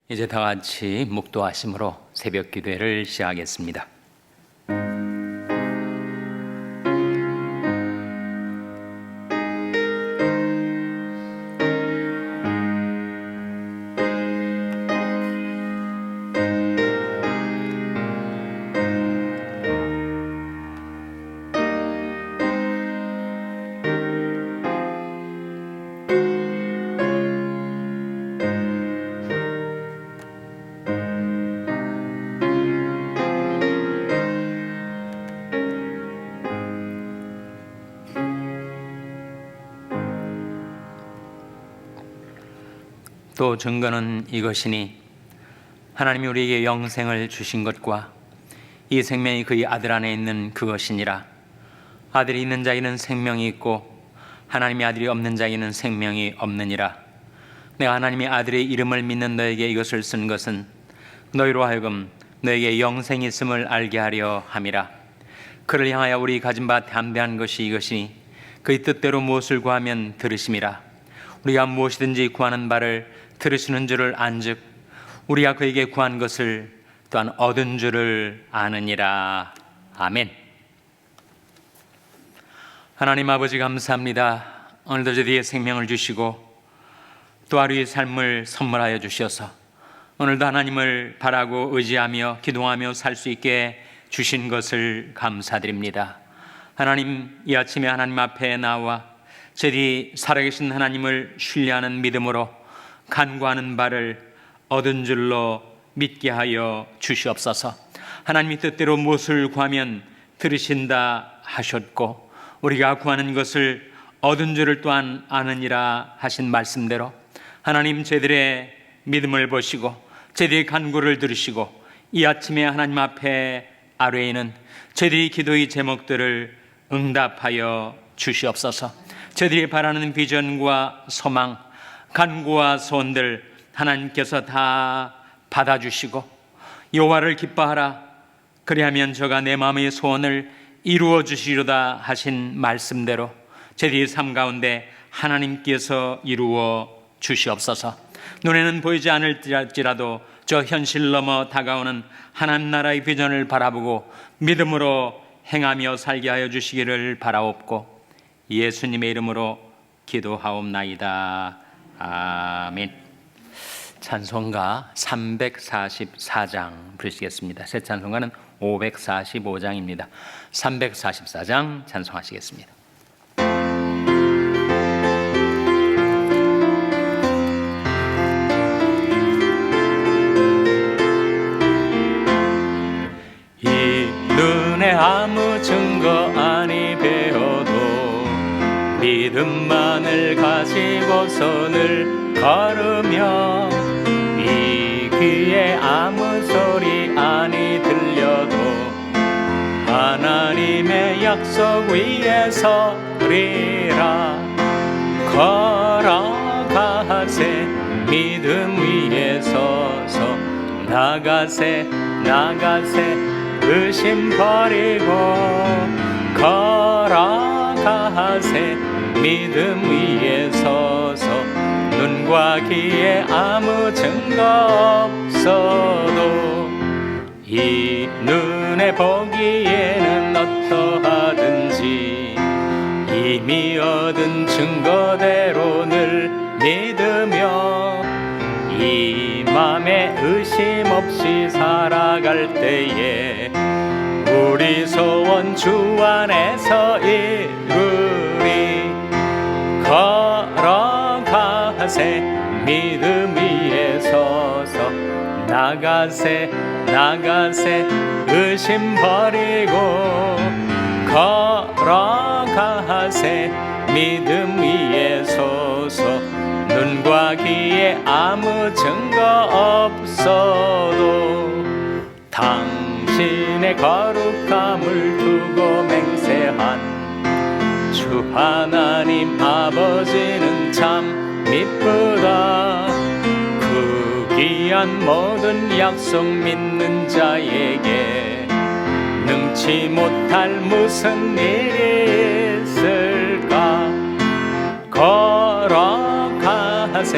이제 다 같이 묵도하심으로 새벽 기도회를 시작하겠습니다. 또 증거는 이것이니 하나님이 우리에게 영생을 주신 것과 이 생명이 그의 아들 안에 있는 그것이니라. 아들이 있는 자에게는 생명이 있고 하나님의 아들이 없는 자에게는 생명이 없느니라. 내가 하나님의 아들의 이름을 믿는 너에게 이것을 쓴 것은 너희로 하여금 너에게 영생이 있음을 알게 하려 함이라. 그를 향하여 우리 가진 바 담대한 것이 이것이니 그의 뜻대로 무엇을 구하면 들으심이라. 우리가 무엇이든지 구하는 바를 들으시는 줄을 안즉 우리가 그에게 구한 것을 또한 얻은 줄을 아느니라. 아멘. 하나님 아버지 감사합니다. 오늘도 저희에게 생명을 주시고 또 하루의 삶을 선물하여 주셔서 오늘도 하나님을 바라고 의지하며 기도하며 살 수 있게 주신 것을 감사드립니다. 하나님, 이 아침에 하나님 앞에 나와 저희들이 살아계신 하나님을 신뢰하는 믿음으로 간구하는 바를 얻은 줄로 믿게 하여 주시옵소서. 하나님의 뜻대로 무엇을 구하면 들으신다 하셨고 우리가 구하는 것을 얻은 줄을 또한 아느니라 하신 말씀대로 하나님, 저희들의 믿음을 보시고 저희들의 간구를 들으시고 이 아침에 하나님 앞에 아뢰이는 저희들의 기도의 제목들을 응답하여 주시옵소서. 저희들이 바라는 비전과 소망, 간구와 소원들 하나님께서 다 받아주시고 여호와를 기뻐하라, 그리하면 저가 내 마음의 소원을 이루어 주시리로다 하신 말씀대로 저희의 삶 가운데 하나님께서 이루어 주시옵소서. 눈에는 보이지 않을지라도 저 현실 넘어 다가오는 하나님 나라의 비전을 바라보고 믿음으로 행하며 살게 하여 주시기를 바라옵고 예수님의 이름으로 기도하옵나이다. 아멘. 찬송가 344장 부르시겠습니다. 새 찬송가는 545장입니다. 344장 찬송하시겠습니다. 이 눈에 아무 증거 아니 배어도 믿음만을 가지고 손을 걸으며 이 귀에 아무 소리 아니 들려도 하나님의 약속 위에 서리라. 걸어가세 믿음 위에 서서 나가세 나가세 의심 버리고 걸어가세 믿음 위에 서서 눈과 귀에 아무 증거 없어도 이 눈에 보기에는 어떠하든지 이미 얻은 증거대로 늘 믿으며 이 맘에 의심 없이 살아갈 때에 우리 소원 주 안에서 이루리. 걸어가세 믿음 위에 서서 나가세 나가세 의심 버리고 걸어가세 믿음 위에 서서 눈과 귀에 아무 증거 없어도 당신의 거룩함을 두고 맹세한 주 하나님 아버지는 참 미쁘다. 그 귀한 모든 약속 믿는 자에게 능치 못할 무슨 일이 있을까. 걸어가세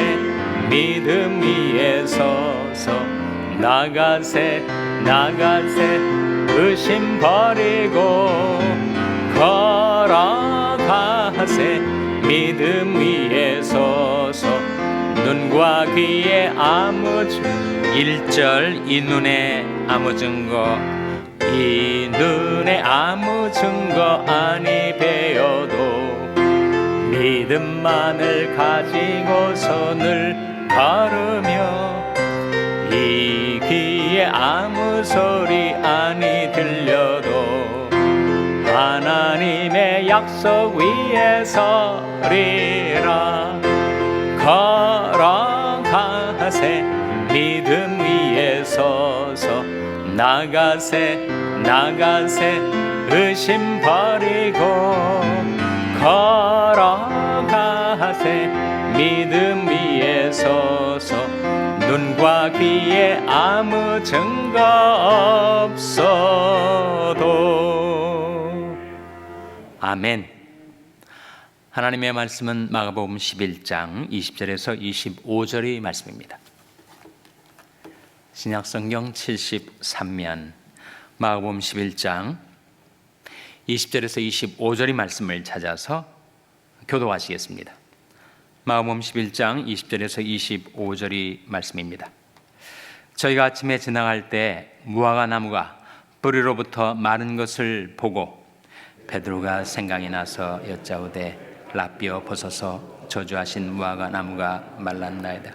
믿음 위에 서서 나가세 나가세 의심 버리고 걸어가세 믿음 위에 서서 눈과 귀에 아무 1절 이 눈에 아무 증거 이 눈에 아무 증거 아니 배어도 믿음만을 가지고서 늘 걸으며 이 귀에 아무 소리 아니 들려도 하나님의 약속 위에 서리라 걸어가세 믿음 위에 서서 나가세 나가세 의심 버리고 걸어가세 믿음 위에 서서 눈과 귀에 아무 증거 없어도. 아멘. 하나님의 말씀은 마가복음 11장 20절에서 25절의 말씀입니다. 신약성경 73면 마가복음 11장 20절에서 25절의 말씀을 찾아서 교도하시겠습니다. 마가복음 11장 20절에서 25절의 말씀입니다. 저희가 아침에 지나갈 때 무화과 나무가 뿌리로부터 마른 것을 보고 베드로가 생각이 나서 여짜오되 라삐어 벗어서 저주하신 무화과 나무가 말랐나이다.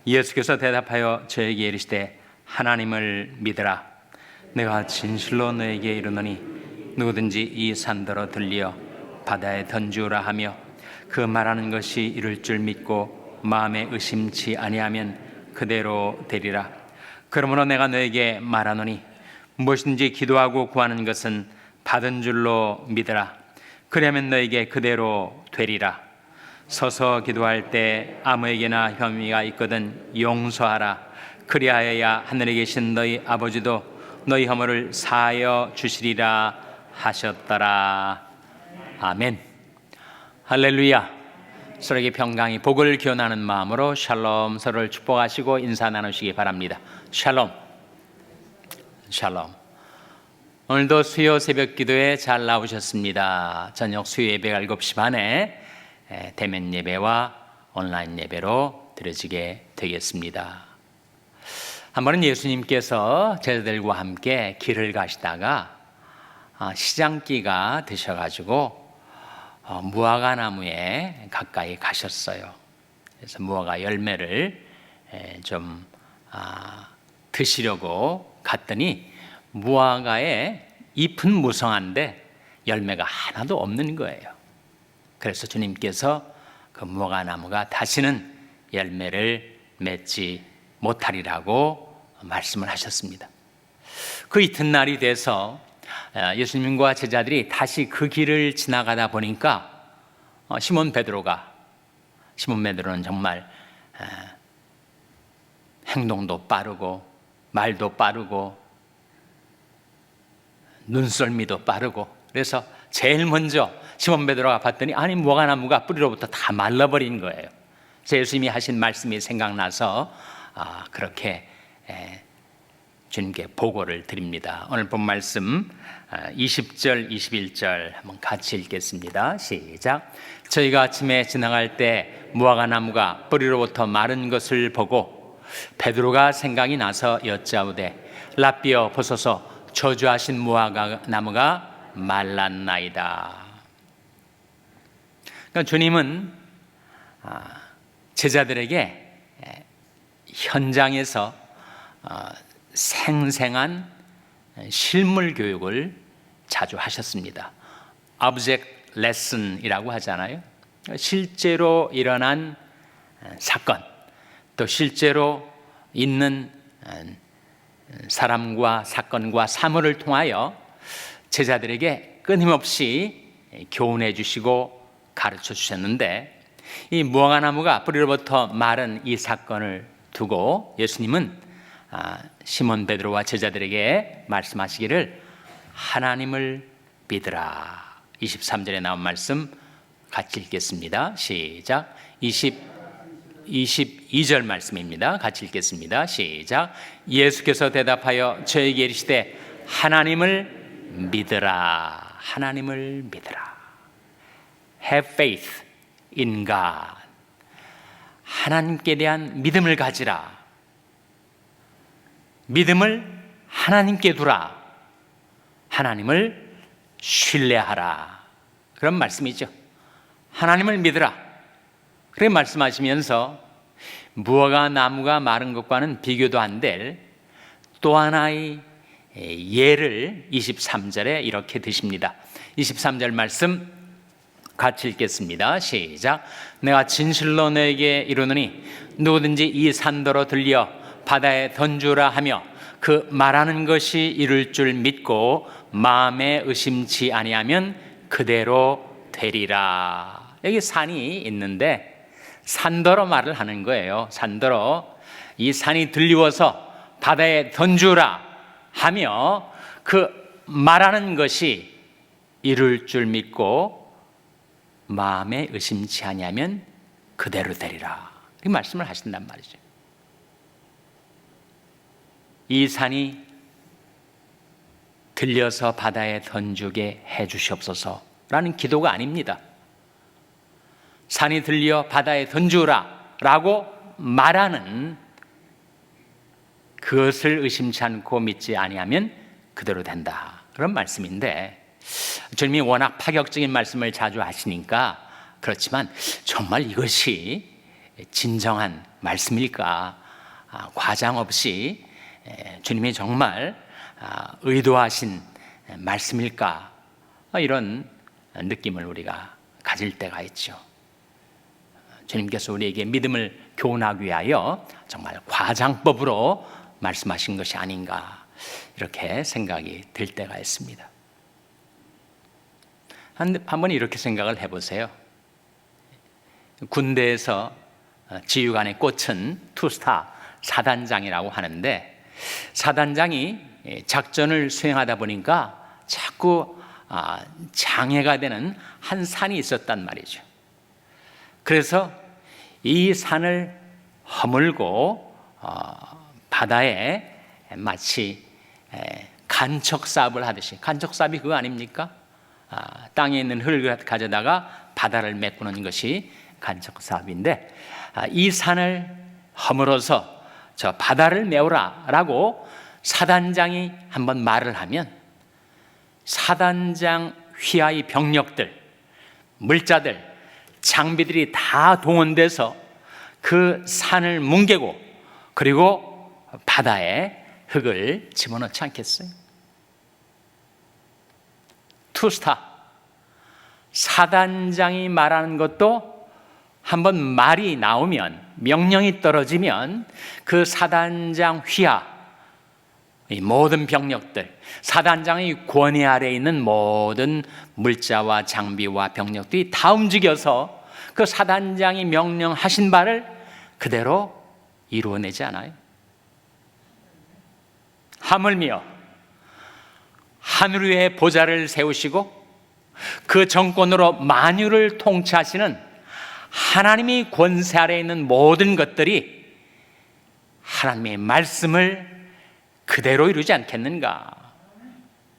예수께서 대답하여 저에게 이르시되 하나님을 믿으라. 내가 진실로 너에게 이르노니 누구든지 이 산더러 들리어 바다에 던지우라 하며 그 말하는 것이 이룰 줄 믿고 마음에 의심치 아니하면 그대로 되리라. 그러므로 내가 너에게 말하노니 무엇인지 기도하고 구하는 것은 받은 줄로 믿으라. 그러면 너에게 그대로 되리라. 서서 기도할 때 아무에게나 혐의가 있거든 용서하라. 그리하여야 하늘에 계신 너희 아버지도 너희 허물을 사하여 주시리라 하셨더라. 아멘. 할렐루야. 서로에게 평강이 복을 기원하는 마음으로 샬롬, 서로를 축복하시고 인사 나누시기 바랍니다. 샬롬. 샬롬. 오늘도 수요 새벽 기도에 잘 나오셨습니다. 저녁 수요 예배가 7시 반에 대면 예배와 온라인 예배로 드려지게 되겠습니다. 한 번은 예수님께서 제자들과 함께 길을 가시다가 시장기가 드셔가지고 무화과 나무에 가까이 가셨어요. 그래서 무화과 열매를 좀 드시려고 갔더니 무화과의 잎은 무성한데 열매가 하나도 없는 거예요. 그래서 주님께서 그 무화과 나무가 다시는 열매를 맺지 못하리라고 말씀을 하셨습니다. 그 이튿날이 돼서 예수님과 제자들이 다시 그 길을 지나가다 보니까 시몬 베드로는 정말 행동도 빠르고 말도 빠르고 눈썰미도 빠르고 그래서 제일 먼저 시몬 베드로가 봤더니 아니 무화과 나무가 뿌리로부터 다 말라버린 거예요. 그래서 예수님이 하신 말씀이 생각나서 그렇게 주님께 보고를 드립니다. 오늘 본 말씀 20절 21절 한번 같이 읽겠습니다. 시작. 저희가 아침에 지나갈 때 무화과 나무가 뿌리로부터 마른 것을 보고 베드로가 생각이 나서 여짜오되 라삐어 벗어서 저주하신 무화과 나무가 말랐나이다. 그러니까 주님은 제자들에게 현장에서 생생한 실물 교육을 자주 하셨습니다. Object Lesson이라고 하잖아요. 실제로 일어난 사건, 또 실제로 있는 사람과 사건과 사물을 통하여 제자들에게 끊임없이 교훈해 주시고 가르쳐 주셨는데 이 무화과 나무가 뿌리로부터 마른 이 사건을 두고 예수님은 시몬 베드로와 제자들에게 말씀하시기를 하나님을 믿으라. 23절에 나온 말씀 같이 읽겠습니다. 시작. 22절 말씀입니다. 같이 읽겠습니다. 시작. 예수께서 대답하여 저에게 이르시되 하나님을 믿으라. 하나님을 믿으라. Have faith in God. 하나님께 대한 믿음을 가지라. 믿음을 하나님께 두라. 하나님을 신뢰하라. 그런 말씀이죠. 하나님을 믿으라. 그렇게 말씀하시면서 무화과 나무가 마른 것과는 비교도 안 될 또 하나의 예를 23절에 이렇게 드십니다. 23절 말씀 같이 읽겠습니다. 시작. 내가 진실로 너에게 이르노니 누구든지 이 산더러 들려 바다에 던주라 하며 그 말하는 것이 이룰 줄 믿고 마음에 의심치 아니하면 그대로 되리라. 여기 산이 있는데 산더러 말을 하는 거예요. 산더러. 이 산이 들리워서 바다에 던주라 하며 그 말하는 것이 이룰 줄 믿고 마음에 의심치 아니하면 그대로 되리라. 이 말씀을 하신단 말이죠. 이 산이 들려서 바다에 던지게 해 주시옵소서라는 기도가 아닙니다. 산이 들려 바다에 던주라 라고 말하는 그것을 의심치 않고 믿지 아니하면 그대로 된다. 그런 말씀인데 주님이 워낙 파격적인 말씀을 자주 하시니까 그렇지만 정말 이것이 진정한 말씀일까? 과장 없이 주님이 정말 의도하신 말씀일까? 이런 느낌을 우리가 가질 때가 있죠. 주님께서 우리에게 믿음을 교훈하기 위하여 정말 과장법으로 말씀하신 것이 아닌가 이렇게 생각이 들 때가 있습니다. 한번 이렇게 생각을 해보세요. 군대에서 지휘관에 꽂힌 투스타 사단장이라고 하는데 사단장이 작전을 수행하다 보니까 자꾸 장애가 되는 한 산이 있었단 말이죠. 그래서 이 산을 허물고 바다에 마치 간척 사업을 하듯이, 간척 사업이 그거 아닙니까? 땅에 있는 흙을 가져다가 바다를 메꾸는 것이 간척 사업인데 이 산을 허물어서 저 바다를 메우라 라고 사단장이 한번 말을 하면 사단장 휘하의 병력들, 물자들, 장비들이 다 동원돼서 그 산을 뭉개고 그리고 바다에 흙을 집어넣지 않겠어요? 투스타 사단장이 말하는 것도 한번 말이 나오면, 명령이 떨어지면 그 사단장 휘하, 이 모든 병력들, 사단장의 권위 아래에 있는 모든 물자와 장비와 병력들이 다 움직여서 그 사단장이 명령하신 바를 그대로 이루어내지 않아요. 하물며 하늘 위에 보좌를 세우시고 그 정권으로 만유를 통치하시는 하나님의 권세 아래에 있는 모든 것들이 하나님의 말씀을 그대로 이루지 않겠는가?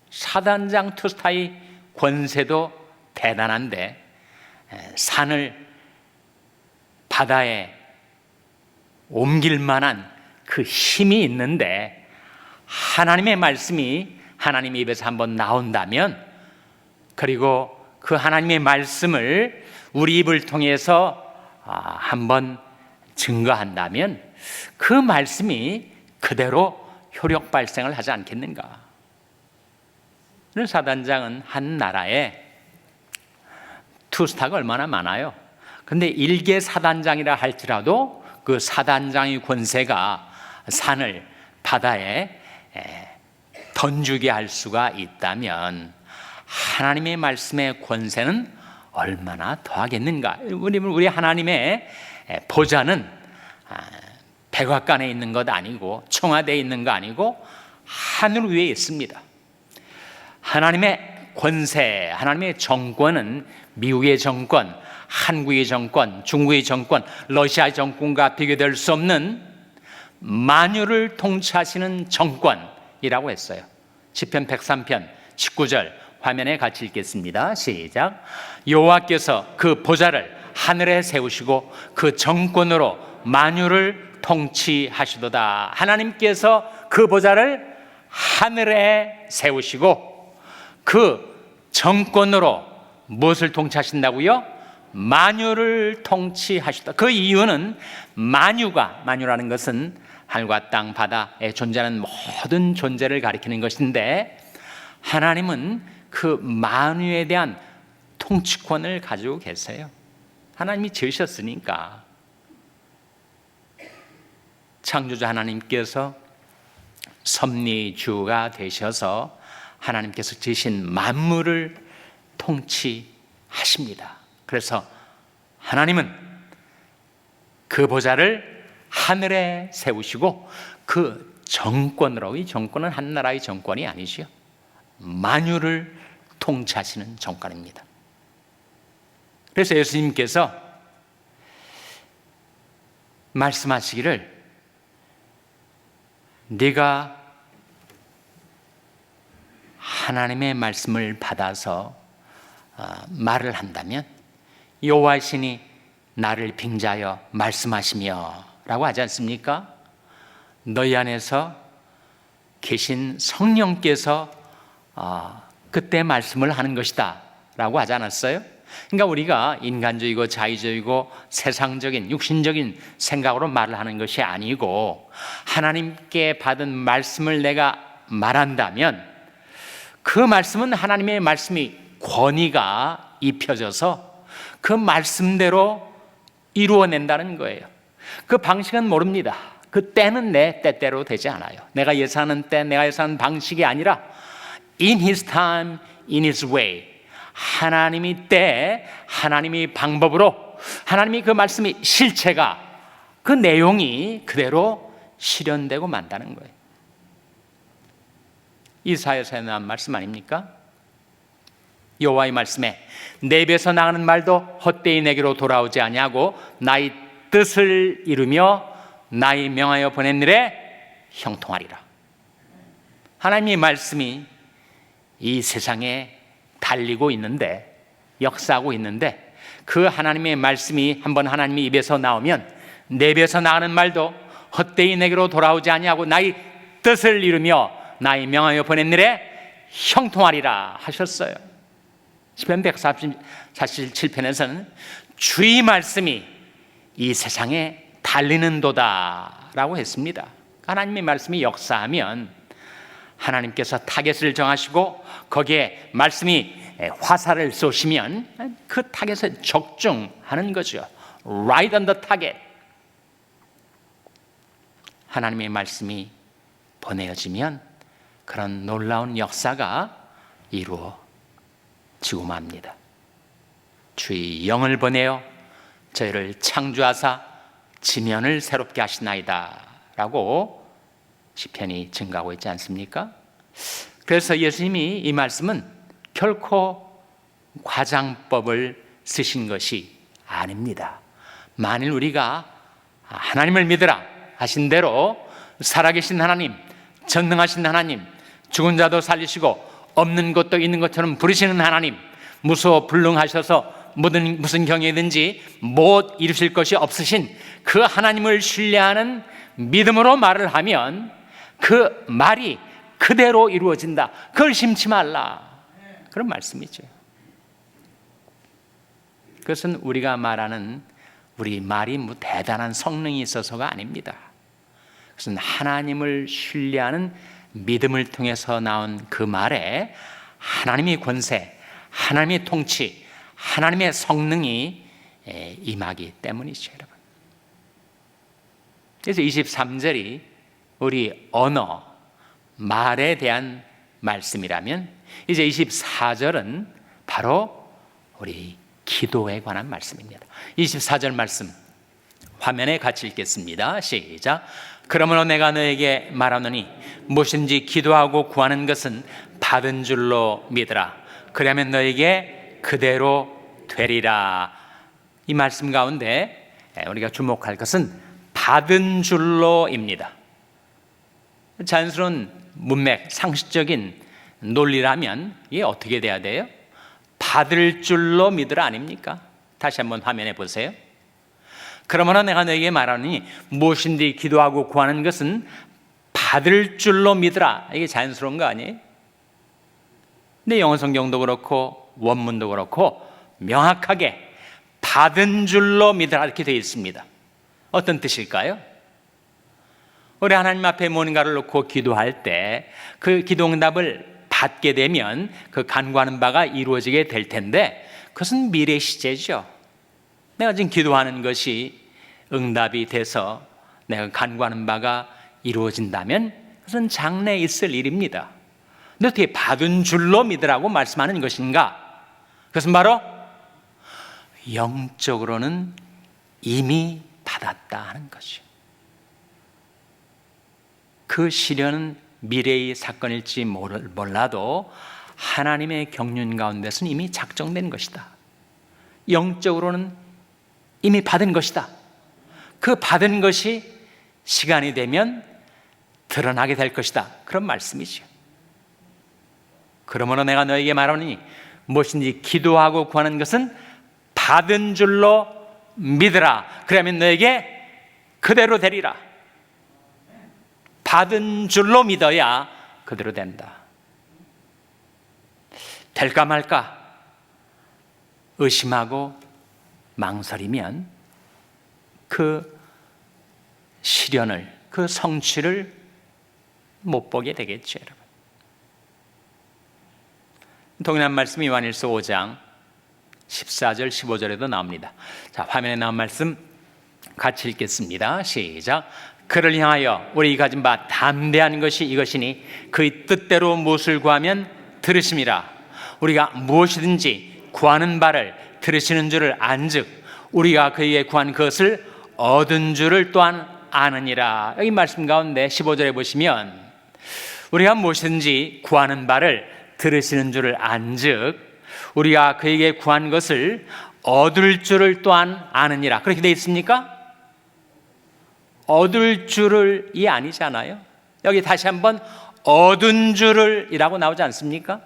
사단장 투스타의 권세도 대단한데 산을 바다에 옮길 만한 그 힘이 있는데 하나님의 말씀이 하나님의 입에서 한번 나온다면, 그리고 그 하나님의 말씀을 우리 입을 통해서 한번 증거한다면 그 말씀이 그대로 효력 발생을 하지 않겠는가? 사단장은 한 나라에 투스타가 얼마나 많아요. 근데 일개 사단장이라 할지라도 그 사단장의 권세가 산을 바다에 던지게 할 수가 있다면 하나님의 말씀의 권세는 얼마나 더하겠는가? 우리 하나님의 보좌는 백악관에 있는 것 아니고 청와대에 있는 거 아니고 하늘 위에 있습니다. 하나님의 권세, 하나님의 정권은, 미국의 정권, 한국의 정권, 중국의 정권, 러시아의 정권과 비교될 수 없는 만유를 통치하시는 정권이라고 했어요. 시편 103편 19절 화면에 같이 읽겠습니다. 시작. 여호와께서 그 보좌를 하늘에 세우시고 그 정권으로 만유를 통치하시도다. 하나님께서 그 보좌를 하늘에 세우시고 그 정권으로 무엇을 통치하신다고요? 만유를 통치하시다. 그 이유는 만유라는 것은 하늘과 땅, 바다에 존재하는 모든 존재를 가리키는 것인데, 하나님은 그 만유에 대한 통치권을 가지고 계세요. 하나님이 지으셨으니까. 창조주 하나님께서 섭리주가 되셔서 하나님께서 지으신 만물을 통치하십니다. 그래서 하나님은 그 보좌를 하늘에 세우시고 그 정권으로, 이 정권은 한 나라의 정권이 아니지요, 만유를 통치하시는 정권입니다. 그래서 예수님께서 말씀하시기를, 네가 하나님의 말씀을 받아서 말을 한다면 여호와의 신이 나를 빙자하여 말씀하시며 라고 하지 않습니까? 너희 안에서 계신 성령께서 그때 말씀을 하는 것이다 라고 하지 않았어요? 그러니까 우리가 인간적이고 자의적이고 세상적인 육신적인 생각으로 말을 하는 것이 아니고, 하나님께 받은 말씀을 내가 말한다면 그 말씀은 하나님의 말씀이 권위가 입혀져서 그 말씀대로 이루어낸다는 거예요. 그 방식은 모릅니다. 그 때는 내 때대로 되지 않아요. 내가 예상하는 때, 내가 예상하는 방식이 아니라 In His time, in His way, 하나님이 때, 하나님이 방법으로, 하나님이 그 말씀이 실체가, 그 내용이 그대로 실현되고 만다는 거예요. 이사야서에 나온 말씀 아닙니까? 여호와의 말씀에 내 입에서 나가는 말도 헛되이 내게로 돌아오지 아니하고 나의 뜻을 이루며 나의 명하여 보낸 일에 형통하리라. 하나님의 말씀이 이 세상에 달리고 있는데, 역사하고 있는데, 그 하나님의 말씀이 한번 하나님의 입에서 나오면 내 입에서 나가는 말도 헛되이 내게로 돌아오지 아니하고 나의 뜻을 이루며 나의 명하여 보낸 일에 형통하리라 하셨어요. 시편 147편에서는 주의 말씀이 이 세상에 달리는도다 라고 했습니다. 하나님의 말씀이 역사하면 하나님께서 타겟을 정하시고 거기에 말씀이 화살을 쏘시면 그 타겟에 적중하는 거죠. Right on the target. 하나님의 말씀이 보내어지면 그런 놀라운 역사가 이루어지고 맙니다. 주의 영을 보내어 저희를 창조하사 지면을 새롭게 하시나이다 라고 시편이 증가하고 있지 않습니까? 그래서 예수님이 이 말씀은 결코 과장법을 쓰신 것이 아닙니다. 만일 우리가 하나님을 믿으라 하신 대로 살아계신 하나님, 전능하신 하나님, 죽은 자도 살리시고 없는 것도 있는 것처럼 부르시는 하나님, 무소호 불능하셔서 무슨 경이든지 못 이루실 것이 없으신 그 하나님을 신뢰하는 믿음으로 말을 하면 그 말이 그대로 이루어진다. 그걸 심지 말라. 그런 말씀이죠. 그것은 우리가 말하는 우리 말이 뭐 대단한 성능이 있어서가 아닙니다. 그것은 하나님을 신뢰하는 믿음을 통해서 나온 그 말에 하나님의 권세, 하나님의 통치, 하나님의 성능이 임하기 때문이죠, 여러분. 그래서 23절이 우리 언어, 말에 대한 말씀이라면 이제 24절은 바로 우리 기도에 관한 말씀입니다. 24절 말씀 화면에 같이 읽겠습니다. 시작. 그러므로 내가 너에게 말하노니 무엇인지 기도하고 구하는 것은 받은 줄로 믿으라. 그러면 너에게 그대로 되리라. 이 말씀 가운데 우리가 주목할 것은 받은 줄로입니다. 자연스러운 문맥, 상식적인 논리라면 이게 어떻게 돼야 돼요? 받을 줄로 믿으라 아닙니까? 다시 한번 화면에 보세요. 그러므로 내가 너에게 말하니 무엇인지 기도하고 구하는 것은 받을 줄로 믿으라. 이게 자연스러운 거 아니에요? 근데 영어 성경도 그렇고 원문도 그렇고 명확하게 받은 줄로 믿으라 이렇게 되어 있습니다. 어떤 뜻일까요? 우리 하나님 앞에 뭔가를 놓고 기도할 때 그 기도응답을 받게 되면 그 간구하는 바가 이루어지게 될 텐데 그것은 미래 시제죠. 내가 지금 기도하는 것이 응답이 돼서 내가 간구하는 바가 이루어진다면 그것은 장래에 있을 일입니다. 근데 어떻게 받은 줄로 믿으라고 말씀하는 것인가? 그것은 바로 영적으로는 이미 받았다 하는 것이요. 그 시련은 미래의 사건일지 몰라도 하나님의 경륜 가운데서는 이미 작정된 것이다. 영적으로는 이미 받은 것이다. 그 받은 것이 시간이 되면 드러나게 될 것이다. 그런 말씀이죠. 그러므로 내가 너에게 말하니 무엇인지 기도하고 구하는 것은 받은 줄로 믿으라. 그러면 너에게 그대로 되리라. 받은 줄로 믿어야 그대로 된다. 될까 말까 의심하고 망설이면 그 시련을, 그 성취를 못 보게 되겠죠, 여러분. 동일한 말씀이 요한일서 5장 14절 15절에도 나옵니다. 자, 화면에 나온 말씀 같이 읽겠습니다. 시작. 그를 향하여 우리 가진 바 담대한 것이 이것이니 그의 뜻대로 무엇을 구하면 들으심이라. 우리가 무엇이든지 구하는 바를 들으시는 줄을 안즉 우리가 그에게 구한 것을 얻은 줄을 또한 아느니라. 여기 말씀 가운데 15절에 보시면 우리가 무엇이든지 구하는 바를 들으시는 줄을 안즉 우리가 그에게 구한 것을 얻을 줄을 또한 아느니라. 그렇게 되어 있습니까? 얻을 줄을 이 아니잖아요. 여기 다시 한번 얻은 줄을 이라고 나오지 않습니까?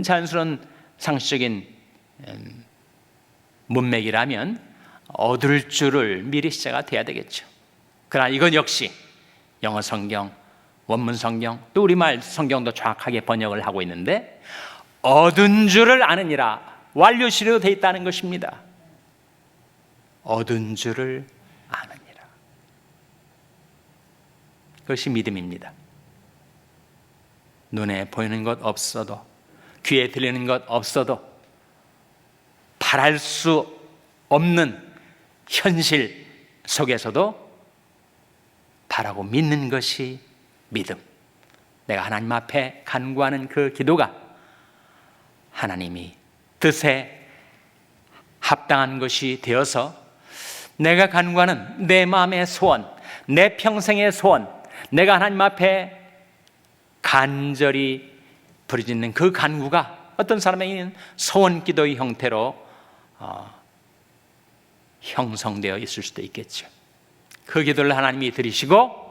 자연스러운 상식적인 문맥이라면 얻을 줄을 미리 시제가 돼야 되겠죠. 그러나 이건 역시 영어 성경, 원문 성경, 또 우리말 성경도 정확하게 번역을 하고 있는데 얻은 줄을 아느니라 완료시로 되어 있다는 것입니다. 얻은 줄을 아느니라. 그것이 믿음입니다. 눈에 보이는 것 없어도 귀에 들리는 것 없어도 바랄 수 없는 현실 속에서도 바라고 믿는 것이 믿음. 내가 하나님 앞에 간구하는 그 기도가 하나님이 뜻에 합당한 것이 되어서 내가 간구하는 내 마음의 소원, 내 평생의 소원, 내가 하나님 앞에 간절히 부르짖는 그 간구가 어떤 사람에게는 소원 기도의 형태로 형성되어 있을 수도 있겠죠. 그 기도를 하나님이 들으시고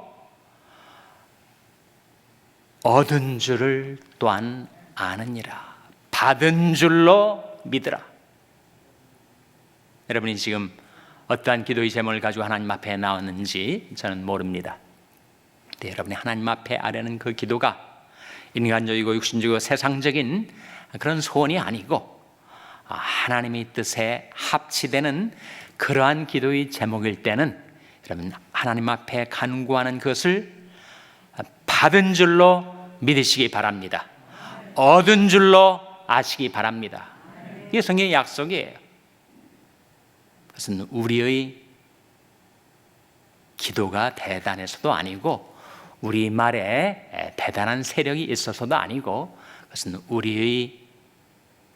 얻은 줄을 또한 아느니라. 받은 줄로 믿으라. 여러분이 지금 어떠한 기도의 제목을 가지고 하나님 앞에 나왔는지 저는 모릅니다. 근데 여러분이 하나님 앞에 아뢰는 그 기도가 인간적이고 육신적이고 세상적인 그런 소원이 아니고 하나님의 뜻에 합치되는 그러한 기도의 제목일 때는 여러분 하나님 앞에 간구하는 것을 받은 줄로 믿으시기 바랍니다. 얻은 줄로 아시기 바랍니다. 이게 성경의 약속이에요. 그것은 우리의 기도가 대단해서도 아니고 우리 말에 대단한 세력이 있어서도 아니고 그것은 우리의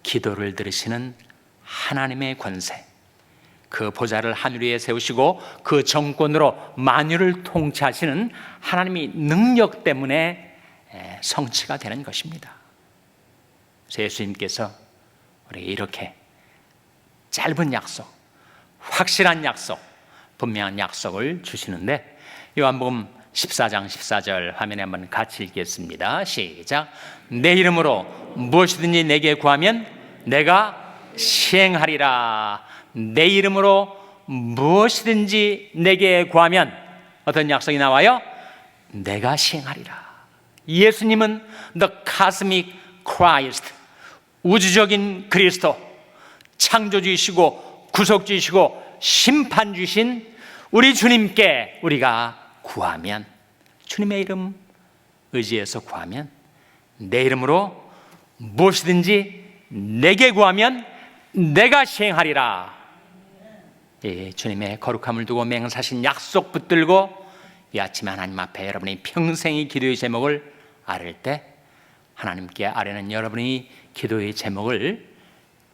기도를 들으시는 하나님의 권세, 그 보좌를 하늘 위에 세우시고 그 정권으로 만유를 통치하시는 하나님의 능력 때문에 성취가 되는 것입니다. 그래서 예수님께서 우리에게 이렇게 짧은 약속, 확실한 약속, 분명한 약속을 주시는데 요한복음 14장 14절 화면에 한번 같이 읽겠습니다. 시작. 내 이름으로 무엇이든지 내게 구하면 내가 시행하리라. 내 이름으로 무엇이든지 내게 구하면 어떤 약속이 나와요? 내가 시행하리라. 예수님은 The Cosmic Christ, 우주적인 그리스도, 창조주이시고 구속주이시고 심판주신 우리 주님께 우리가 구하면, 주님의 이름 의지해서 구하면, 내 이름으로 무엇이든지 내게 구하면 내가 시행하리라. 예, 주님의 거룩함을 두고 맹세하신 약속 붙들고 이 아침에 하나님 앞에 여러분이 평생의 기도의 제목을 아뢰 때 하나님께 아뢰는 여러분이 기도의 제목을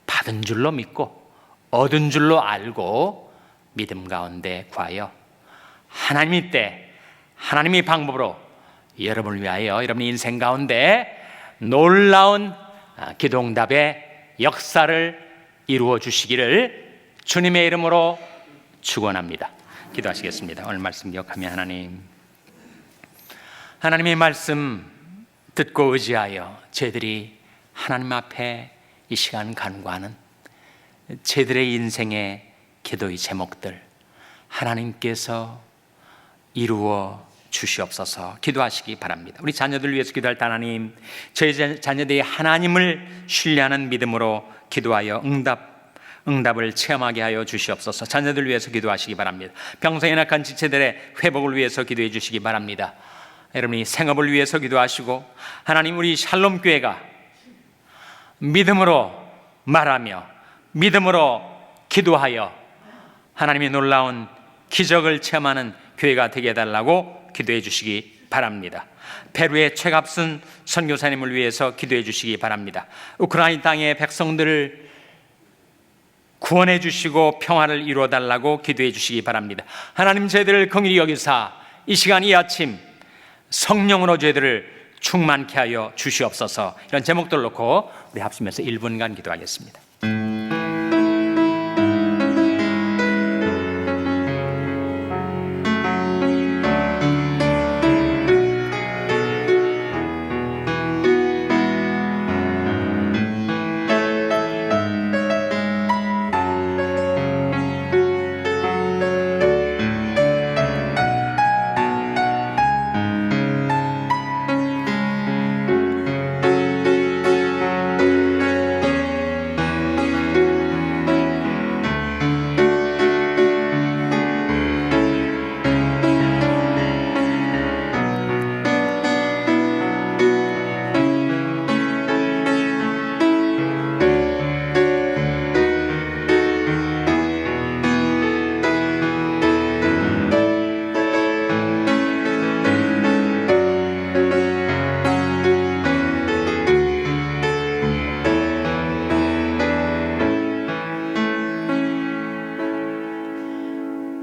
받은 줄로 믿고 얻은 줄로 알고 믿음 가운데 구하여 하나님의 때, 하나님의 방법으로 여러분을 위하여 여러분의 인생 가운데 놀라운 기도응답의 역사를 이루어 주시기를 주님의 이름으로 축원합니다. 기도하시겠습니다. 오늘 말씀 기억하며 하나님의 말씀 듣고 의지하여 저희들이 하나님 앞에 이 시간 간구하는 저희들의 인생의 기도의 제목들 하나님께서 이루어 주시옵소서. 기도하시기 바랍니다. 우리 자녀들 위해서 기도할 때 하나님, 저희 자녀들이 하나님을 신뢰하는 믿음으로 기도하여 응답을 체험하게 하여 주시옵소서. 자녀들 위해서 기도하시기 바랍니다. 병상에 낙한 지체들의 회복을 위해서 기도해 주시기 바랍니다. 여러분이 생업을 위해서 기도하시고, 하나님 우리 샬롬 교회가 믿음으로 말하며 믿음으로 기도하여 하나님의 놀라운 기적을 체험하는 교회가 되게 해달라고 기도해 주시기 바랍니다. 페루의 최갑순 선교사님을 위해서 기도해 주시기 바랍니다. 우크라이나 땅의 백성들을 구원해 주시고 평화를 이루어 달라고 기도해 주시기 바랍니다. 하나님 저희들을 긍휼히 여기사 이 시간 이 아침 성령으로 저희들을 충만케 하여 주시옵소서. 이런 제목들 놓고 우리 합심해서 1분간 기도하겠습니다.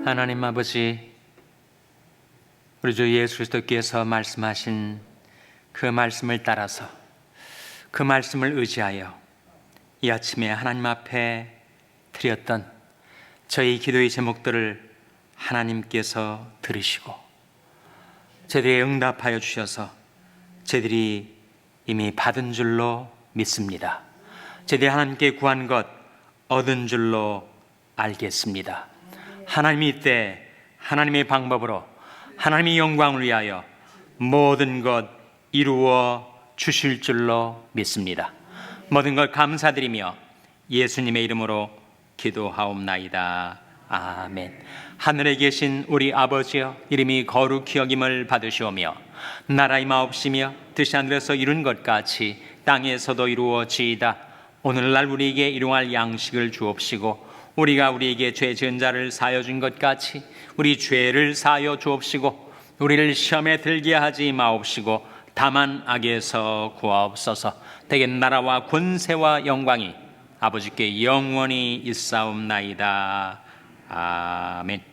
하나님 아버지, 우리 주 예수 그리스도께서 말씀하신 그 말씀을 따라서 그 말씀을 의지하여 이 아침에 하나님 앞에 드렸던 저희 기도의 제목들을 하나님께서 들으시고 저희들이 응답하여 주셔서 저희들이 이미 받은 줄로 믿습니다. 저희들이 하나님께 구한 것 얻은 줄로 알겠습니다. 하나님이 때 하나님의 방법으로 하나님의 영광을 위하여 모든 것 이루어 주실 줄로 믿습니다. 모든 걸 감사드리며 예수님의 이름으로 기도하옵나이다. 아멘. 하늘에 계신 우리 아버지여, 이름이 거룩히 여김을 받으시오며 나라의 마옵시며 뜻이 하늘에서 이룬 것 같이 땅에서도 이루어지이다. 오늘날 우리에게 일용할 양식을 주옵시고 우리가 우리에게 죄 지은 자를 사하여 준 것 같이 우리 죄를 사하여 주옵시고 우리를 시험에 들게 하지 마옵시고 다만 악에서 구하옵소서. 대개 나라와 권세와 영광이 아버지께 영원히 있사옵나이다. 아멘.